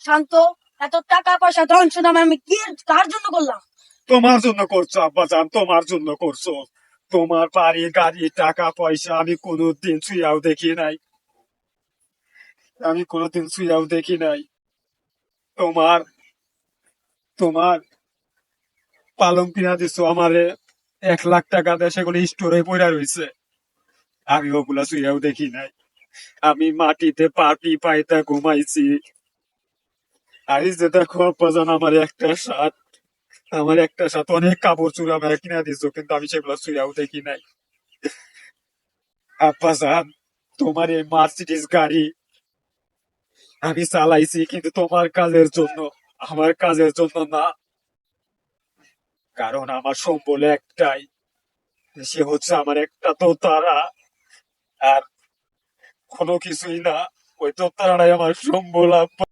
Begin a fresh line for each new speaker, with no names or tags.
শান্ত, এত টাকা পয়সা ধন শুনাম আমি কি কার জন্য করলাম?
তোমার জন্য করছো আব্বাজান, তোমার জন্য করছো। তোমার বাড়ি গাড়ি টাকা পয়সা আমি কোনোদিন ছুঁয়াও দেখি নাই, আমি কোনোদিন ছুঁয়াও দেখি নাই। তোমার তোমার পালং কিনা দিছো আমারে, 1 লাখ টাকা দিয়ে সেগুলো স্টোরে পড়া রয়েছে, আমি ওগুলা ছুঁয়াও দেখি নাই। আমি মাটিতে পাটি পাইতা ঘুমাইছি। আর এই যে দেখো আব্বাজান, আমার একটা শার্ট অনেক কাপড় চুরা আমার কিনা দিছো, কিন্তু আমি সেগুলো ছুঁয়াও দেখি নাই। আব্বাজান, তোমার এই মার্সিডিজ গাড়ি আমি চালাইছি, কিন্তু তোমার কাজের জন্য, আমার কাজের জন্য না। কারণ আমার সম্বল একটাই, সে হচ্ছে আমার একটা দোতারা, আর কোনো কিছুই না। ওই দোতারাটাই আমার সম্বল আব্বা।